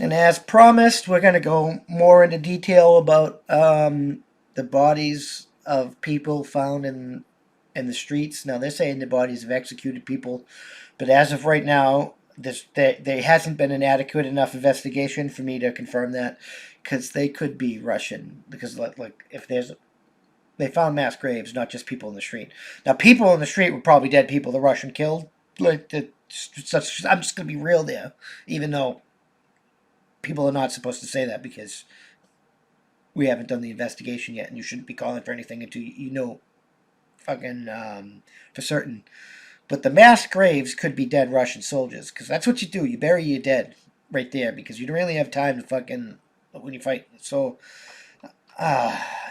And as promised, we're going to go more into detail about the bodies of people found in the streets. Now, they're saying the bodies of executed people, but as of right now, there hasn't been an adequate enough investigation for me to confirm that, because they could be Russian. Because like if they found mass graves, not just people in the street. Now, people in the street were probably dead people the Russian killed. Like I'm just gonna be real there, even though people are not supposed to say that because we haven't done the investigation yet, and you shouldn't be calling for anything until you know fucking for certain. But the mass graves could be dead Russian soldiers, because that's what you do. You bury your dead right there, because you don't really have time to fucking when you fight. So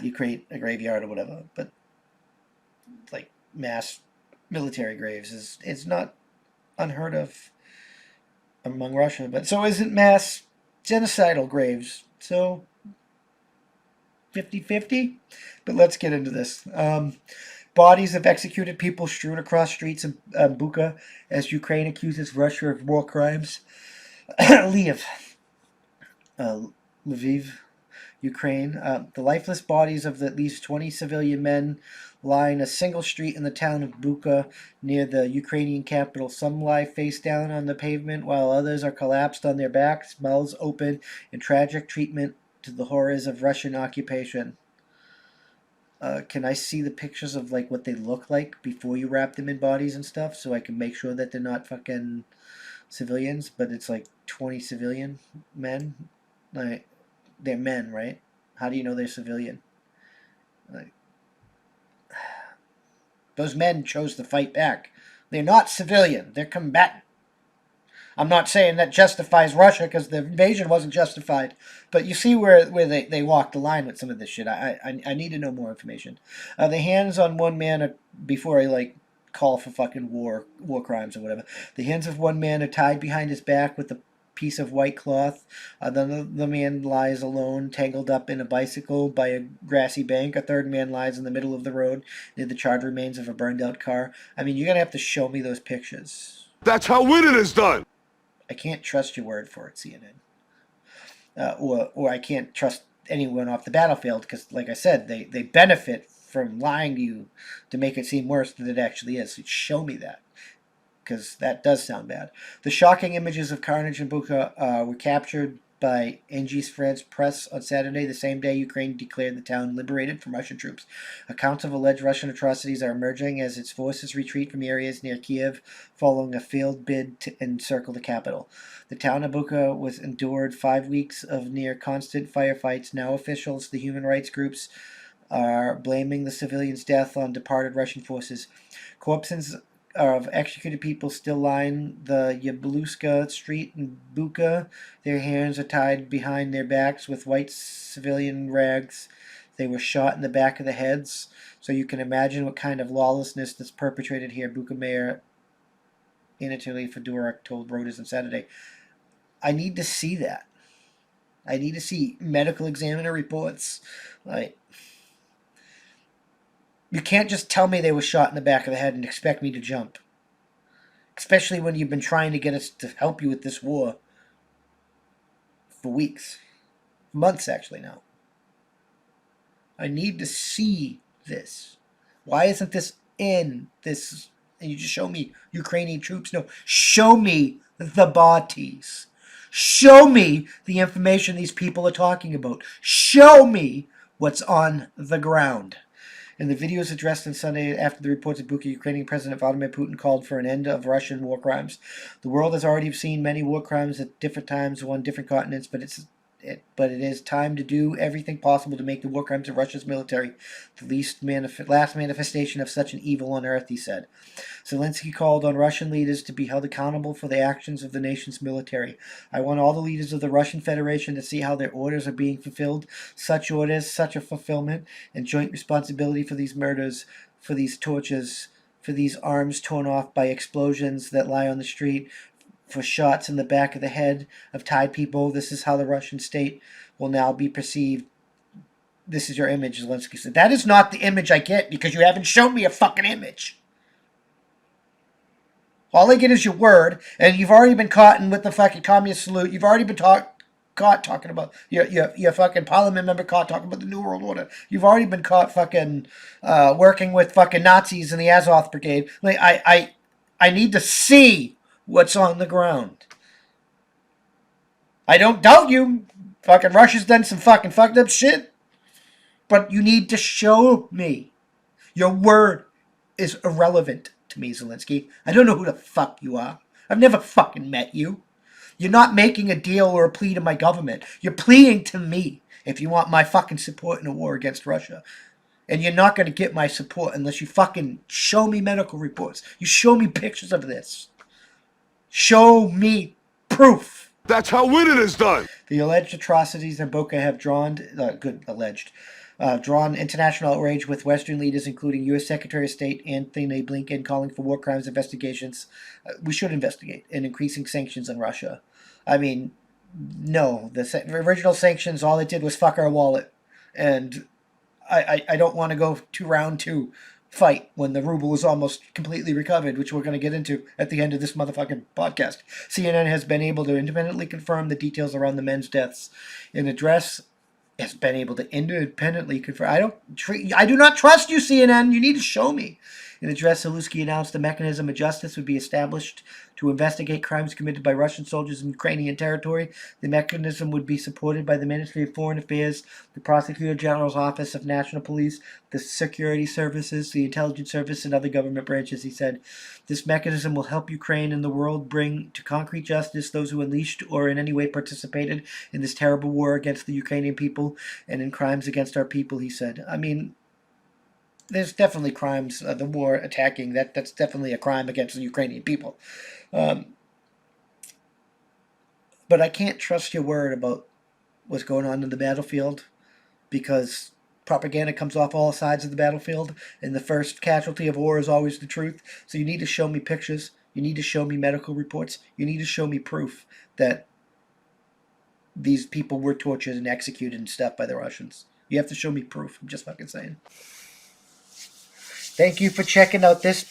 you create a graveyard or whatever. But like mass military graves is not unheard of among Russia. But so isn't mass genocidal graves. So 50-50. But let's get into this. Bodies of executed people strewn across streets of Bucha as Ukraine accuses Russia of war crimes. Lviv, Lviv, Ukraine. The lifeless bodies of at least 20 civilian men line a single street in the town of Bucha near the Ukrainian capital. Some lie face down on the pavement, while others are collapsed on their backs, mouths open, in tragic treatment to the horrors of Russian occupation. Can I see the pictures of like what they look like before you wrap them in bodies and stuff, so I can make sure that they're not fucking civilians, but it's like 20 civilian men? Like, they're men, right? How do you know they're civilian? Like, those men chose to fight back. They're not civilian. They're combatant. I'm not saying that justifies Russia, because the invasion wasn't justified. But you see where they walked the line with some of this shit. I need to know more information. The hands on one man, before I like call for fucking war crimes or whatever. The hands of one man are tied behind his back with a piece of white cloth. The man lies alone, tangled up in a bicycle by a grassy bank. A third man lies in the middle of the road near the charred remains of a burned out car. I mean, you're going to have to show me those pictures. That's how winning is done. I can't trust your word for it, CNN. Or I can't trust anyone off the battlefield, because, like I said, they benefit from lying to you to make it seem worse than it actually is. So show me that, because that does sound bad. The shocking images of carnage in Bucha were captured by Angie's France Press on Saturday, the same day Ukraine declared the town liberated from Russian troops. Accounts of alleged Russian atrocities are emerging as its forces retreat from areas near Kiev following a failed bid to encircle the capital. The town of Bucha was endured 5 weeks of near constant firefights. Now officials, the human rights groups, are blaming the civilians' death on departed Russian forces. Corpses of executed people still line the Yabluska street in Bucha. Their hands are tied behind their backs with white civilian rags. They were shot in the back of the heads, so you can imagine what kind of lawlessness that's perpetrated here. Bucha Mayor Anatoly Fedoruk told Reuters on Saturday. I need to see that. I need to see medical examiner reports. Like, you can't just tell me they were shot in the back of the head and expect me to jump. Especially when you've been trying to get us to help you with this war for weeks. Months, actually, now. I need to see this. Why isn't this in this? And you just show me Ukrainian troops? No, show me the bodies. Show me the information these people are talking about. Show me what's on the ground. In the videos addressed on Sunday after the reports of Bucha, Ukrainian President Vladimir Putin called for an end of Russian war crimes. The world has already seen many war crimes at different times on different continents, but it is time to do everything possible to make the war crimes of Russia's military the last manifestation of such an evil on earth, he said. Zelensky called on Russian leaders to be held accountable for the actions of the nation's military. I want all the leaders of the Russian Federation to see how their orders are being fulfilled. Such orders, such a fulfillment, and joint responsibility for these murders, for these tortures, for these arms torn off by explosions that lie on the street, for shots in the back of the head of tied people. This is how the Russian state will now be perceived. This is your image, Zelensky said. That is not the image I get, because you haven't shown me a fucking image. All I get is your word, and you've already been caught in with the fucking communist salute. You've already been caught talking about your fucking parliament member caught talking about the New World Order. You've already been caught fucking working with fucking Nazis in the Azov Brigade. Like I need to see what's on the ground. I don't doubt you. Fucking Russia's done some fucking fucked up shit, but you need to show me. Your word is irrelevant to me, Zelensky. I don't know who the fuck you are. I've never fucking met you. You're not making a deal or a plea to my government. You're pleading to me if you want my fucking support in a war against Russia. And you're not going to get my support unless you fucking show me medical reports. You show me pictures of this. Show me proof. That's how winning is done. The alleged atrocities in Bocha have drawn international outrage, with Western leaders, including U.S. Secretary of State Anthony Blinken, calling for war crimes investigations. We should investigate, and increasing sanctions on Russia. I mean, no, the original sanctions, all it did was fuck our wallet, and I don't want to go to round two fight when the ruble is almost completely recovered, which we're going to get into at the end of this motherfucking podcast. CNN has been able to independently confirm the details around the men's deaths. An address has been able to independently confirm. I do not trust you, CNN. You need to show me. In an address, Zelensky announced a mechanism of justice would be established to investigate crimes committed by Russian soldiers in Ukrainian territory. The mechanism would be supported by the Ministry of Foreign Affairs, the Prosecutor General's Office of National Police, the Security Services, the Intelligence Service, and other government branches, he said. This mechanism will help Ukraine and the world bring to concrete justice those who unleashed or in any way participated in this terrible war against the Ukrainian people and in crimes against our people, he said. I mean, there's definitely crimes, the war attacking, that's definitely a crime against the Ukrainian people. But I can't trust your word about what's going on in the battlefield, because propaganda comes off all sides of the battlefield, and the first casualty of war is always the truth. So you need to show me pictures. You need to show me medical reports. You need to show me proof that these people were tortured and executed and stuff by the Russians. You have to show me proof. I'm just fucking saying. Thank you for checking out this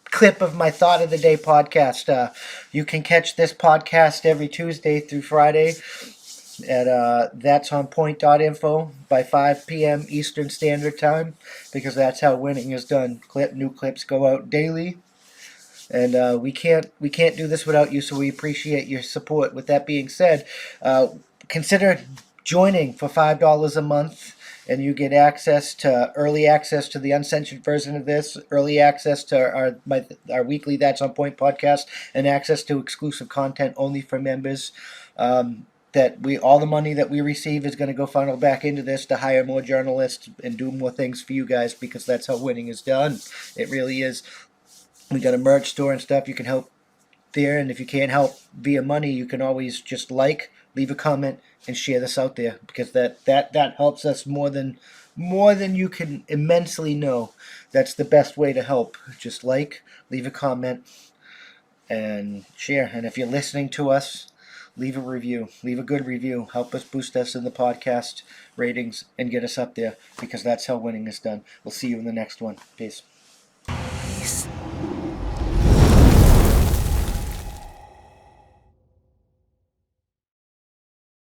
clip of my Thought of the Day podcast. You can catch this podcast every Tuesday through Friday at that'sonpoint.info by 5 p.m. Eastern Standard Time, because that's how winning is done. New clips go out daily, and we can't do this without you, so we appreciate your support. With that being said, consider joining for $5 a month, and you get early access to the uncensored version of this, early access to our weekly That's On Point podcast, and access to exclusive content only for members. All the money that we receive is going to go funnel back into this to hire more journalists and do more things for you guys, because that's how winning is done. It really is. We got a merch store and stuff. You can help there, and if you can't help via money, you can always just leave a comment, and share this out there, because that helps us more than you can immensely know. That's the best way to help. Just leave a comment, and share. And if you're listening to us, leave a review. Leave a good review. Help us boost us in the podcast ratings and get us up there, because that's how winning is done. We'll see you in the next one. Peace.